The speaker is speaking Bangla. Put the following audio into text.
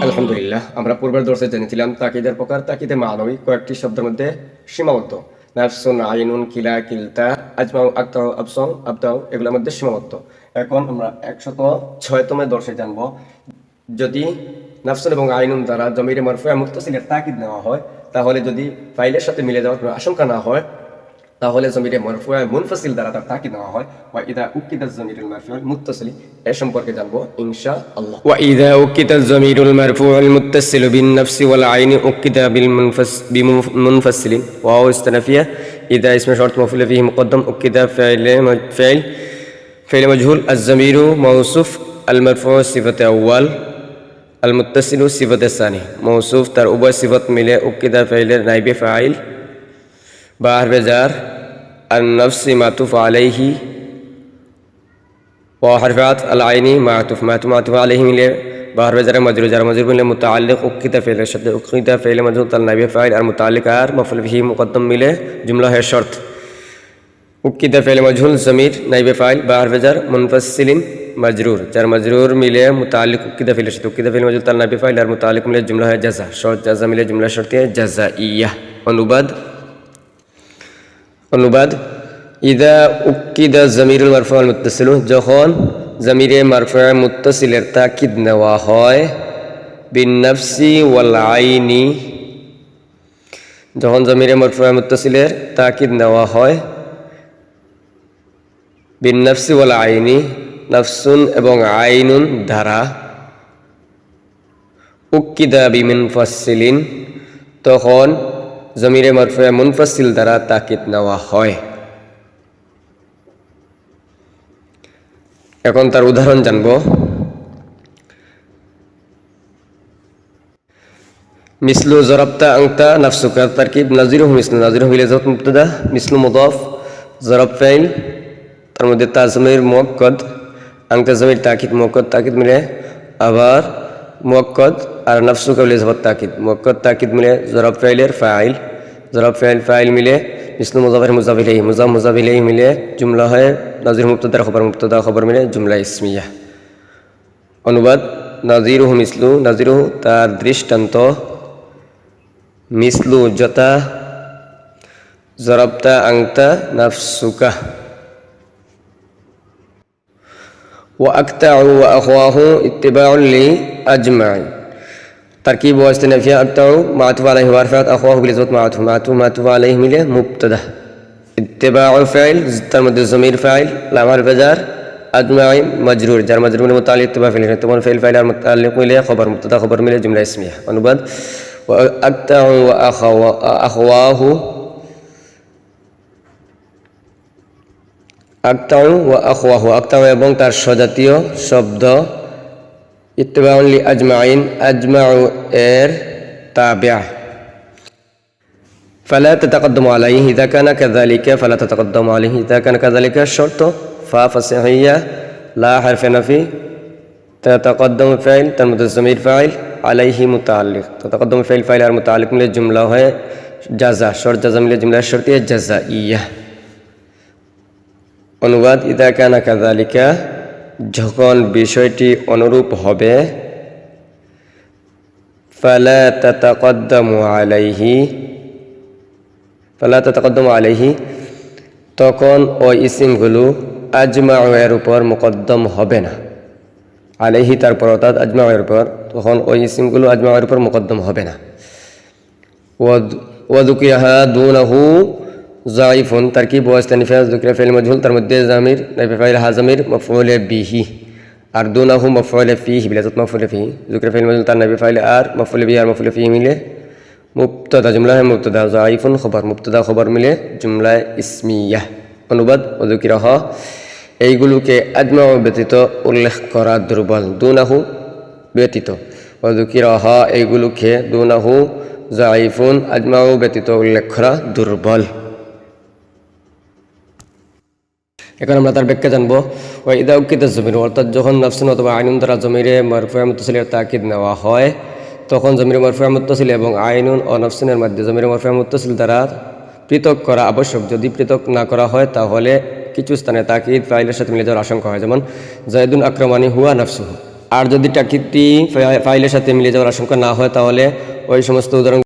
আলহামদুলিল্লাহ, আমরা পূর্বের দর্শে জেনেছিলাম তাকিদের প্রকার। তাকিদে মানবী কয়েকটি শব্দের মধ্যে সীমাবদ্ধ। নাফসুন, আইনুন, কিলা, কিলতা, আজমাউ, আকতাউ, আবসং, আবদাউ এগুলোর মধ্যে সীমাবদ্ধ। এখন আমরা 106তম দর্শে জানবো, যদি নাফসুন এবং আইনুন দ্বারা জমিরে মারফুয়া মুত্তাসিলের তাকিদ নেওয়া হয়, তাহলে যদি ফাইলের সাথে মিলে যাওয়ার কোনো আশঙ্কা না হয়, তাহলে জমিরে মারফুয়া মুনফাসিল দ্বারা তার তাকিদ নেওয়া হয়। ওয়া ইদা উকিদা জমিরুল মারফুউল মুত্তাসিল এ সম্পর্কে জানবো ইনশাআল্লাহ। ওয়া ইদা উকিদা জমিরুল মারফুউল মুত্তাসিল বিন নাফসি ওয়াল আইনি উকিদা বিল মুনফাসিলিন ওয়া ইস্তিনাফিয়া ইদা ইসমে শর্ত মাফউল ফিহি মুকদ্দাম উকিদা ফাইল মাজহুল আজ-জমিরু মাওসুফ আল-মারফুউ সিফাতে আউয়াল আল-মুত্তাসিলু সিফাতে সানি। মাওসুফ তার উভয় সিফাত মিলে উকিদা ফাইলের নাইবে ফাইল বা হারফে জার আন-নাফসি মাতুফ আলাইহি ওয়া হারফাত আল-আইনি মাতুফ আলাইহি মিলে বা হারফে জার মাজরুর মিলে মুতাআল্লিক উকিদা ফাইলের সাথে উকিদা ফাইল মাজহুল তার নাইবে ফাইল আর মুতাআল্লিক আর মাফউল বিহি মুকদ্দাম মিলে জুমলা হে শর্ত। উকিদা ফাইল মাজহুল জমির নাইবে ফাইল বা হারফে জার মুনফাসিলিন মাজরুর যার মাজরুর মিলে মুতাআল্লিক উকিদা ফাইলের সাথে উকিদা ফাইল মাজহুল তার নাইবে ফাইল আর মুতাআল্লিক মিলে জুমলা হে জাযা শর্ত জাযা মিলে জুমলা শর্তিয়ে জাযাইয়া। অনুবাদ ইদা উকিদা জমিরুল মারফুউল মুত্তাসিলু যখন জমিরে মারফুউ মুত্তাসিলের তাকিদ নেওয়া হয় বিন নাফসি ওয়াল আইনি, যখন জমিরে মারফুউ মুত্তাসিলের তাকিদ নেওয়া হয় বিন নাফসি ওয়াল আইনি নাফসুন এবং আইনুন দ্বারা উকিদা বিমুনফাসিলিন তখন জমিরে মারফুউ মুনফাসিল দ্বারা তাকিদ নেওয়া হয়। এখন তার উদাহরণ জানব। মিসলু জরাবতা আংতা নাফসুকা তারকিব নাজিরুহু মিসলু নাজিরুহু মিলে যাত মুবতাদা মিসলু মুদাফ জরাব ফাইল তার মধ্যে তাজমির মুআক্কাদ আংতা জমির তাকিদ মুআক্কাদ তাকিদ মিলে আবার মুআক্কাদ আর নাফসুকা মিলে যাত তাকিদ মুআক্কাদ তাকিদ মিলে জরাব ফাইলের ফাইল জরাব ফাইল মিলে মিসলু মুজাফির মুজাফ ইলাইহি মুজাফ ইলাইহি মিলে জুমলা হয় নাজির মুবতাদা খবর মিলে জুমলা ইসমিয়া। অনুবাদ নাজিরুহু মিসলু নাজিরুহু তার দৃষ্টান্ত মিসলু যথা জরাবতা আংতা নাফসুকা ওয়া আকতাউ ওয়া আখওয়াহু ইত্তিবাউন লি আজমাই তারকিব ওয়া ইস্তিনাফিয়া আকতাউ মাতুফ আলাইহি ওয়া রফাত আখওয়াহু বিল যাত মাতুফ আলাইহি মিলে মুবতাদা ইত্তিবাউ ফাইল তার মধ্যে জমির ফাইল লাম হারফে জার আজমাই মাজরুর যার মাজরুর মিলে মুতাআল্লিক ইত্তিবা ফাইল আর মুতাআল্লিক মিলে খবর মুবতাদা খবর মিলে জুমলা ইসমিয়া। অনুবাদ ওয়া আকতাউ ওয়া আখওয়াহু আকতাউ এবং তার স্বজাতীয় শব্দ ইত্তিবাউন লি আজমাইন আজমাউ এর তাবিআ ফালা তাতাকাদ্দামু আলাইহি ইযা কানা কাযালিকা ফালা তাতাকাদ্দামু আলাইহি ইযা কানা কাযালিকা শর্ত ফা ফাসিহিয়া লা হারফে নাফি তাতাকাদ্দামু ফাইল তার মধ্যে জমির ফাইল আলাইহি মুতাআল্লিক তাতাকাদ্দামু ফাইল আর মুতাআল্লিক মিলে জুমলা হয় জাযা শর্ত জাযা মিলে জুমলা শর্তিয়ে জাযাইয়া। অনুবাদ ইদা কানা কাযালিকা যখন বিষয়টি অনুরূপ হবে ফালা তাতাকাদ্দামু আলাইহি তখন ওই ইসিমগুলো আজমাউ এর উপর মুকদ্দম হবে না। আলাইহি তারপর অর্থাৎ আজমাউ এর উপর তখন ওই ইসিমগুলো আজমাউ এর উপর মুকদ্দম হবে না। ওয়া যুকিরাহা দুনাহু যায়িফুন তারকিব ওয়া ইস্তিনাফিয়া যুকিরা ফাইল মাজহুল তার মধ্যে জামির নাইবে ফাইল হাজামির মাফউল বিহি আর দুনাহু মাফউল ফিহি বিলা যাত মাফউল ফিহি যুকিরা ফাইল মাজহুল তার নাইবে ফাইল আর মাফউল বিহি আর মাফউল ফিহি মিলে মুবতাদা জুমলা হে মুবতাদা যায়িফুন খবর মুবতাদা খবর মিলে জুমলা ইসমিয়া। অনুবাদ ওয়া যুকিরাহা এইগুলোকে আজমাউ ব্যতীত উল্লেখ করা দুর্বল দুনাহু ব্যতীত ওয়া যুকিরাহা এইগুলোকে দুনাহু যায়িফুন আজমাউ ব্যতীত উল্লেখ করা দুর্বল। এখন আমরা তার ব্যাখ্যা জানবো। ওয়া ইদা উকিদা জমির অর্থাৎ যখন নাফসুন অথবা আইনুন দ্বারা জমিরে মারফুউ মুত্তাসিলের তাকিদ নেওয়া হয় তখন জমিরে মারফুউ মুত্তাসিল এবং আইনুন ও নাফসুনের মধ্যে জমিরে মারফুউ মুত্তাসিল দ্বারা পৃথক করা আবশ্যক। যদি পৃথক না করা হয় তাহলে কিছু স্থানে তাকিদ ফাইলের সাথে মিলে যাওয়ার আশঙ্কা হয়। যেমন জায়দুন আকরামানি হুয়া নাফসুহু আর যদি তাকিদটি ফাইলের সাথে মিলে যাওয়ার আশঙ্কা না হয় তাহলে ওই সমস্ত উদাহরণ